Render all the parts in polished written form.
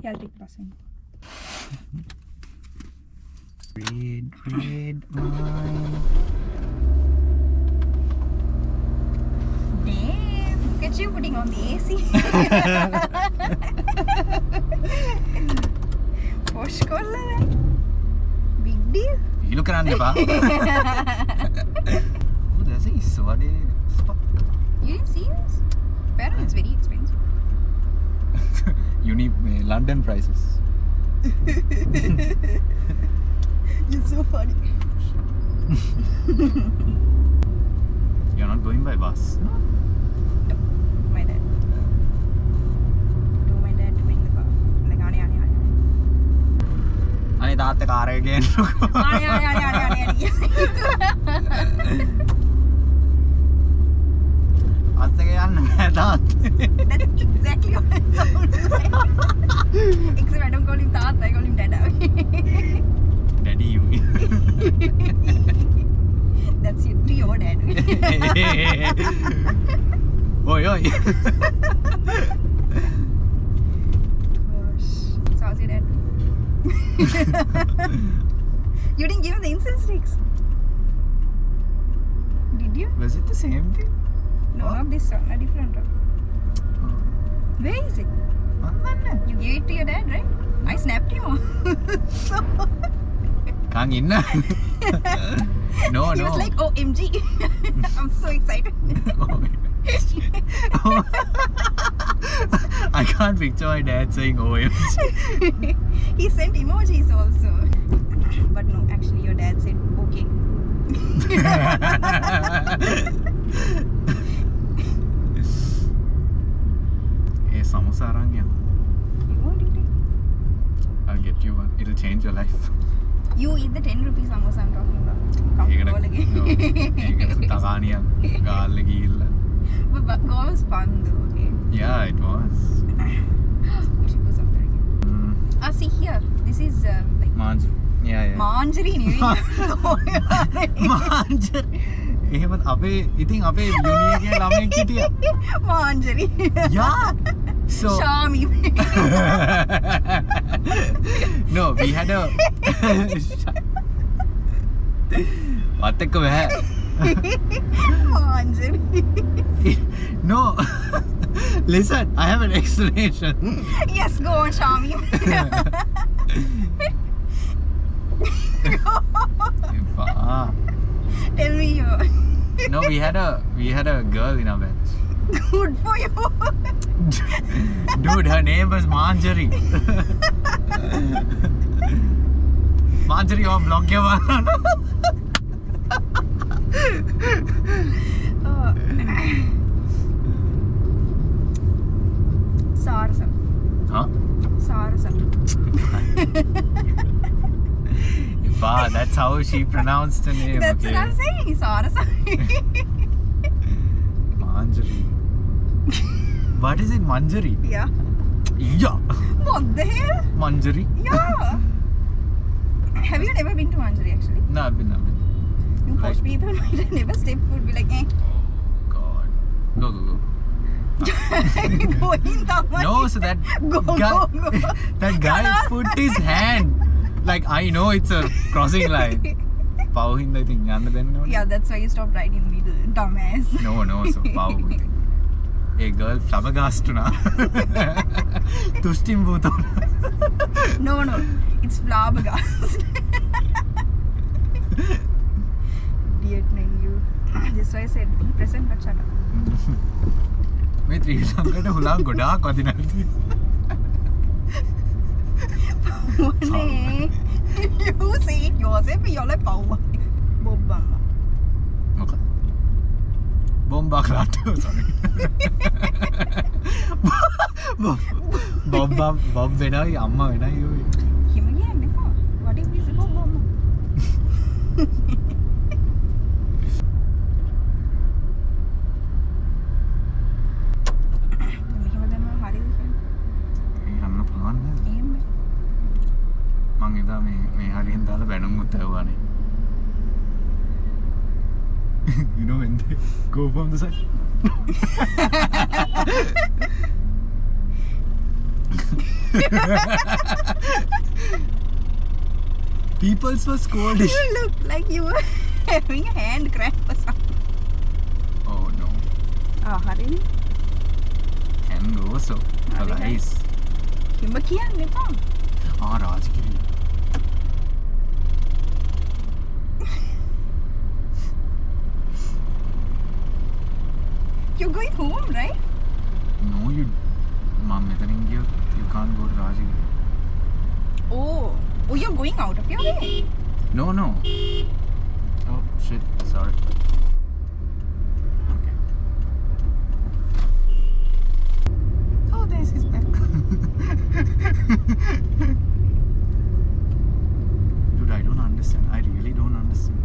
Yeah, I'll take the bus in. Red wine. Damn, look at you putting on the AC. Posh kolla. Big deal. You look around the bar. Oh, there's a soda spot. You didn't see this? Apparently it's very expensive. You need London prices. You're so funny. You're not going by bus. No, my dad. Do my dad to bring the car. Like, ane. Ani තාත්තා car එක ගේන්නකෝ. Ane. අත් එක යන්න බෑ තාත්තේ. That's exactly what it sounds like. Except I don't call him Tata, I call him Dada. Daddy you mean. That's you, to your dad. Oi. Gosh. So how's your dad? You didn't give him the incense sticks. Did you? Was it the same thing? No, not this one, a different one. Where is it? You gave it to your dad, right? I snapped him off. So Kang inna. No. he was like, OMG. I'm so excited. I can't picture my dad saying OMG. He sent emojis also. But no, actually your dad said okay. Hey, samosa arang ya. You won't eat it. I'll get you one. It'll change your life. You eat the 10 rupees samosa I'm talking about. Come You're go again. gonna takaniya galle gilla. But go was fun though, okay? Yeah, it was. We should go somewhere again. See here. This is like Manj. Yeah. Manjari මාංජර් එහෙම අපේ ඉතින් අපේ යුනිය එකේ ළමෙක් හිටියා. Manjari. Yeah. So Shami. no, we had a what the bhai. Manjari. No. Listen, I have an explanation. Yes, go on, Shami. Tell me you. No, we had a girl in our batch. Good for you. Dude, her name was Manjari. Manjari on block ke wala. Sarasa. Huh? Sarasa. Wow, that's how she pronounced the name. That's okay. what I'm saying. Sarasa. Manjari. What is it, Manjari? Yeah. Yeah. What the hell? Manjari. Yeah. Have you never been to Manjari actually? No, I've been. You posh people might have never step foot, be like, eh. Oh God. Go. Go in, Tamai. No, so that Go. that guy put his hand. Like, I know it's a crossing line. Pau hinda I think yanna denna. Yeah, that's why you stopped right in the middle, dumbass. No, so Pau thing. A girl flabbergastuna. Tustim butona. No, it's flabbergast. Idiot man, you. That's why I said be present but shut up. මේ three ලංකාවට හුලා ගොඩාක් වදිනවා. You say it yourself, you're like power. Bobbamma. මොකද? බොම්බක් රට්ටෝ sorry. බොම්බ වෙනයි අම්මා වෙනයි ඔය. Him again, Nika. What if he's a bobbamma? යන්න පුළුවන් නේද? මං එදා මේ හරියෙන් දාලා බැනුම් උත්තරුවානේ. You know when they go from the side. Peoples were scolding. You look like you were having a hand cramp or something. Oh no. හරිනේ. Can go so. හරි, Nice. කිඹ කියන්නේ එපා. Rajgiri. You're going home, right? No, you. Mom, you can't go to Rajgiri. Oh, you're going out of your way. No. Oh shit. Sorry. Okay. Oh, there's his back. Dude, I don't understand. I really don't understand.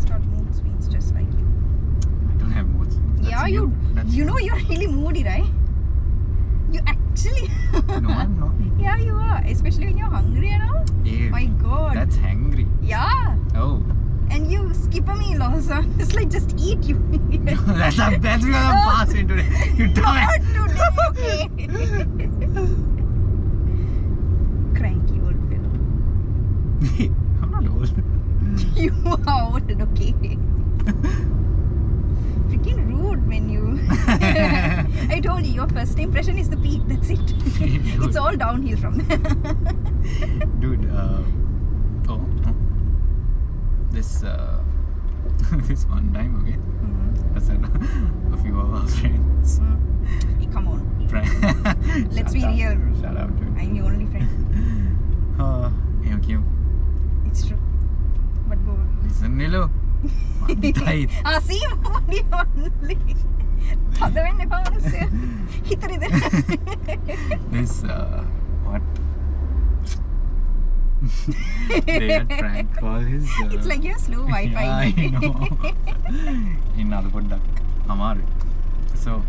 Start mood swings just like you. I don't have moods. Yeah, That's you know you're really moody, right? You actually. No, I'm not. Yeah, you are. Especially when you're hungry and all. Yeah. My God. That's hangry. Yeah. Oh. And you skip a meal also. It's like just eat you. That's because I'm passing today. You dumb. Not today, okay. Cranky old fellow. I'm not old. You are old, okay. Freaking rude when you. I told you, your first impression is the peak. That's it. It's all downhill from there. Dude, this one time, okay? I said a few of our friends. Hey, come on. Let's be real. Shut up, dude. I'm your only friend. Thank you. It's true. But go on. Listen, Nilu. Tight. See, only. Other than This, what? They had prank call his. It's like your slow Wi-Fi. Yeah, I know. In Alapoddak, Amar. So,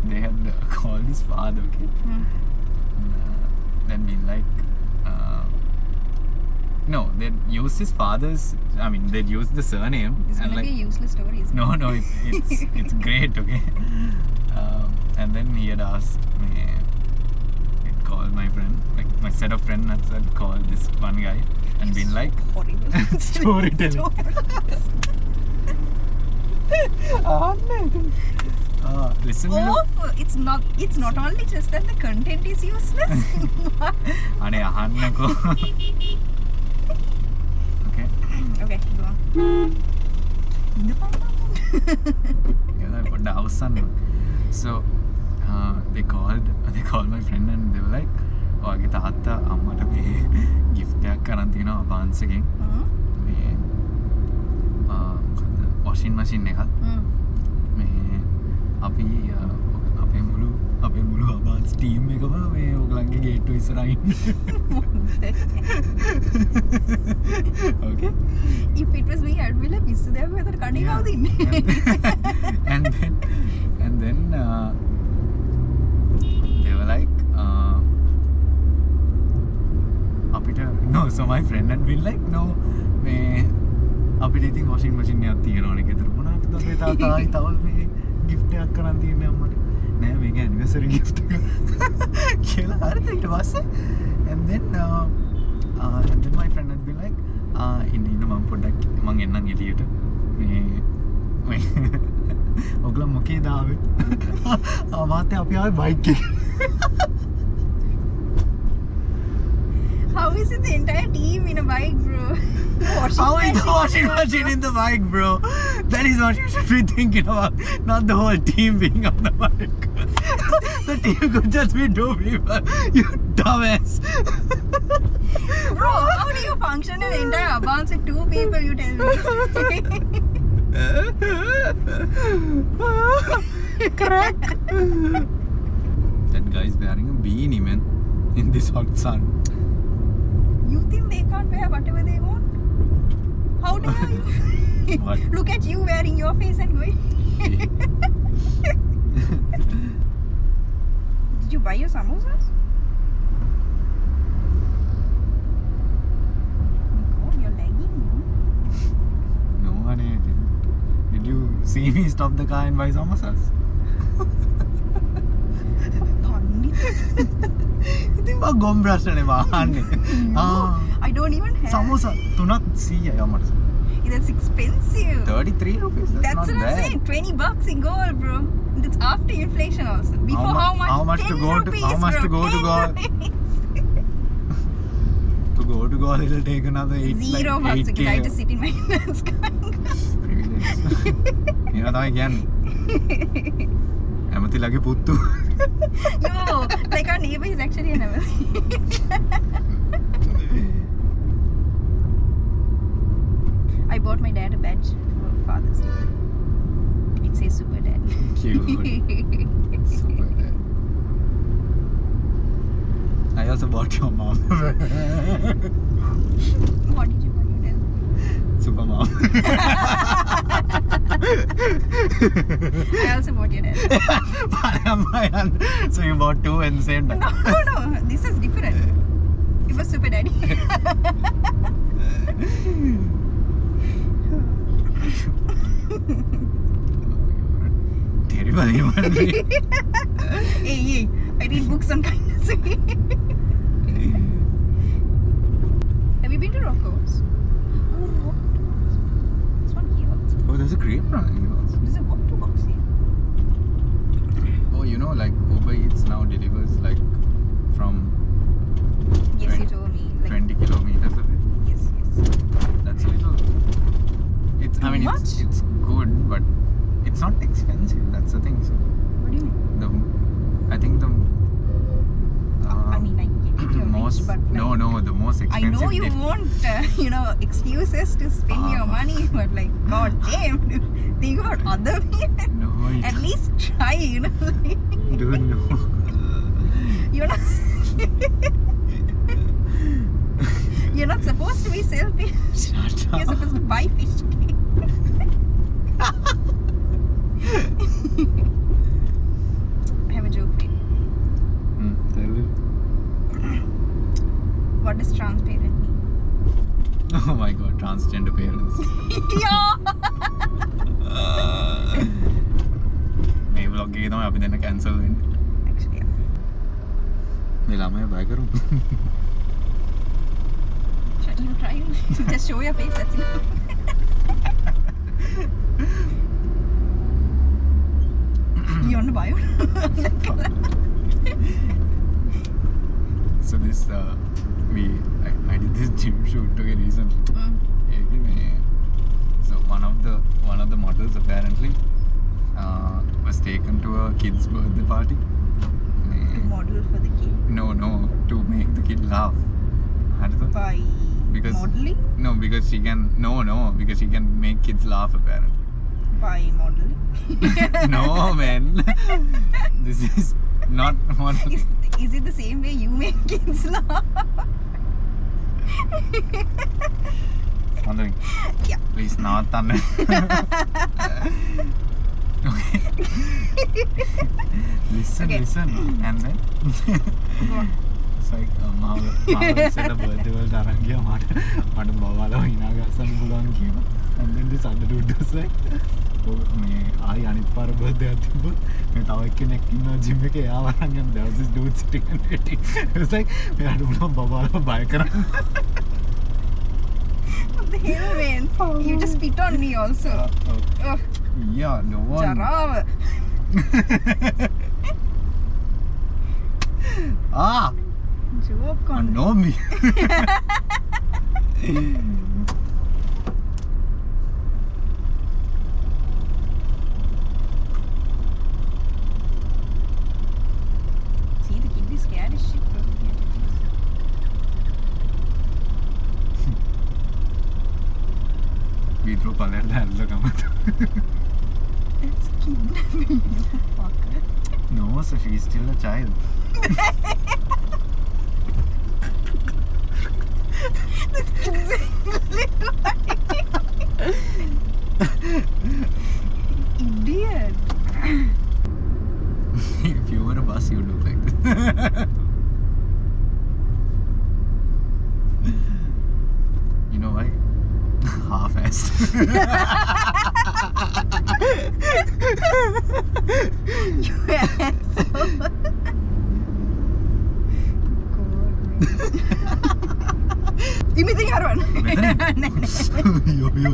they had called his father, okay? Then been like, no, they'd use his father's. I mean, they'd use the surname. It's gonna be a useless story, isn't it? No, it's great, okay. And then he had asked me, he'd call my friend, like my set of friends had called this one guy and been like, Horrible. storytelling. Listen, Awful. It's not only just that the content is useless. Ane ahannako. Okay. Okay, go on. So they called my friend and they were like, ඔයාගේ තාත්තා අම්මට මේ gift එකක් අරන් තියෙනවා Abans එකෙන් මේ මොකද්ද washing machine එකක් මේ අපි අපේ මුළු Abans team එකම මේ ඔයගලන්ගේ ගේට්ටුව ඉස්සරහින් Okay. If it was me, I'd be like, "Is there whether cutting Yeah. out in?" and then they were like, no, so my friend had been like, no, me අපිට ඉතින් washing machine එකක් තියෙනවනේ ගෙදර මොනවද අපේ තාත්තායි තව මේ gift එකක් කරන් තියන්නේ අම්මට නෑ මේක anniversary gift එක කියලා හරිද ඊට පස්සේ and then my friend had been like ඉන්න මම පොඩ්ඩක් මං එන්නම් එළියට මේ ඔගලා මොකේද ආවේ මාත් අපි ආවේ බයික් එකේ How is it the entire team in a bike, bro? How is the washing machine in the bike, bro? That is what you should be thinking about, not the whole team being on the bike. The team could just be two people. You dumbass. Bro, how do you function in the entire Abans with two people, you tell me? Crack. That guy is wearing a beanie, man, in this hot sun. You think they can't wear whatever they want? How dare you? What? Look at you wearing your face and going. Did you buy your samosas? Oh, you're lagging, no? No, I didn't. Did you see me stop the car and buy samosas? Pandit ඉතින් මම ගොම් ප්‍රශ්නේ වහන්නේ. I don't even have. සමෝසා 3ක් 100යි අම්මට. That's expensive. 33 rupees. That's not what I'm bad. saying. $20 in gold, bro. That's after inflation also. Before how much? How much to 10 go to? rupees, How much bro. to go to 10 gold? rupees. To go to gold, it'll take another 8 Zero like bucks 8K. because I just sit in my finance Privilege. මේවා තමයි කියන්නේ. ඇමතිලගේ පුත්තු. Yo, like our neighbor is actually an Abans. I bought my dad a badge for Father's Day. It says Super Dad. Cute. Super dad. I also bought your mom. What did you buy your dad? Super mom. I also bought your dad. So you bought two and the same time. No, this is different. It was Super Daddy. Terrible human being. Hey, I read books on kindness. Have you been to Rocco's? Oh, this one here also. Oh, there's a grape running also. There's a water box here. Oh, you know, like Uber Eats now delivers like from Yes, you told me. Like, 20 kilometers away. yes. That's a little. It's. I Too mean, much? it's good, but it's not expensive. That's the thing. So What do you mean? I think the. I mean, I get it, you're most rich, but like, no, the most I expensive. know you want, excuses to spend your money, but like, god damn, dude, think about other people. No, At least try, like, dude, no. you're not. You're not supposed to be selfish. Shut You're up. supposed to buy fish cake. I have a joke for you. Tell it. What does transparent mean? Oh my god, transgender parents. Yeah. මේ vlog එකේ තමයි අපි දෙන්න cancel වෙන්නේ. Actually, yeah. මේ ළමයා බය කරමු. You try. Just show your face. That's enough. You want to buy one? So this I did this gym shoot today recently. ඒකේ මේ so one of the models apparently was taken to a kid's birthday party. To model for the kid No, to make the kid laugh. හරිද? by modeling. No, because she can because she can make kids laugh apparently. By modeling. No, man. This is not modeling. Is it the same way you make kids laugh? Modeling. Yeah. Please not on. Okay. Listen, and then Go on. it's like මාව ඉස්සෙල්ලා birthday වලට අරන් ගියා මට බබාලා හිනා ගස්සන්න පුළුවන් කියලා. And then this other dude was like මේ ආයි අනිත් පාර birthday එකක් තිබ්බොත් මේ තව එක්කෙනෙක් ඉන්නවා gym එකේ එයාව අරන් යන්න. There was this dude sitting and waiting. It was like මෙයාට පුළුවන් බබාලා බය කරන්න. What the hell, man? You just spit on me also. Ugh. Yeah, no one. Jarava. Joke on me. Know me. See, the kid is scared as shit, bro. We threw palette Ella ගමත. That's kidnapping, you fucker. No, so she's still a child. That's exactly what Idiot. If you were a bus, you would look like this. You know why? Half-assed. You asshole. Yo, yo.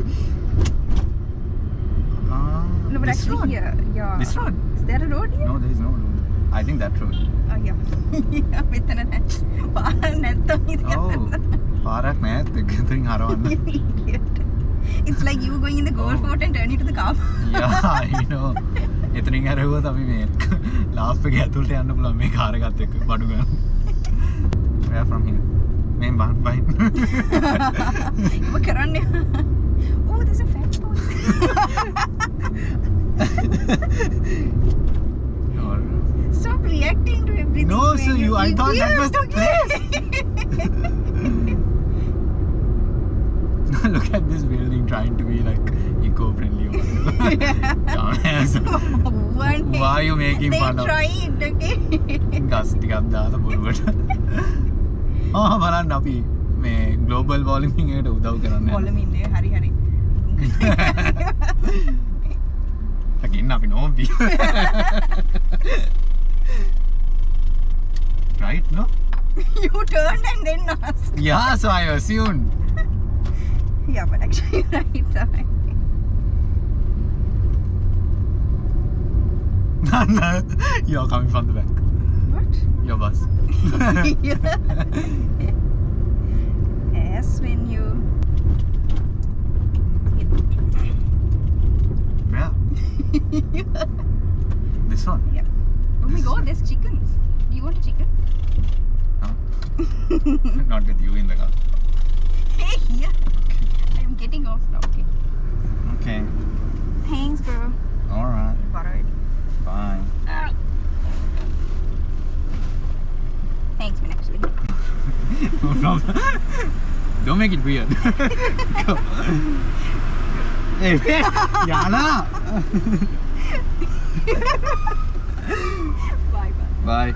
No, but This actually road? here, yeah. This road? Is there a road here? No, there is no road. I think that road. Oh, yeah. Yeah, මෙතන නැහැ. පාර නැත්තම් ඉතින් Oh, පාරක් නෑත් එතනින් හරවන්න. Idiot. It's like you going in the goal Oh. fort and turning to the car. Yeah, I know. එතනින් හැරෙව්වොත් අපි මේ ලාස්ට් එකේ ඇතුළට යන්න පුළුවන් මේ කාර් එකත් එක්ක බඩු ගන්න. Where from here? මෙන් බහින්න. ඔබ කරන්නේ. Oh, there's a fence post. Stop reacting to everything. No, man. so you. I Idiot. thought that was the place. Look at this building trying to be like eco-friendly. Dumbass. One day. Why are you making they fun of? tried, okay? ගස් ටිකක් දාලා බොරුවට. බලන්න අපි මේ global warming එකට උදව් කරන්න. කොළම ඉන්නේ හරි හරි. Again, අපි නෝම්බි. Right, no? You turned and then asked. Yeah, so I assumed. Yeah, but actually you're right. No, you're coming from the back. What? Your bus. Yes, when you. Where? This one? Yeah. Oh my god, there's chickens. Do you want a chicken? Huh? Not with you in the car. Hey, here. I'm getting off now, okay? Okay. Thanks, bro. Alright. Alright. Bye. Thanks, man, actually. No problem. Don't make it weird. Go. Hey, Yana! Bye, bye. Bye.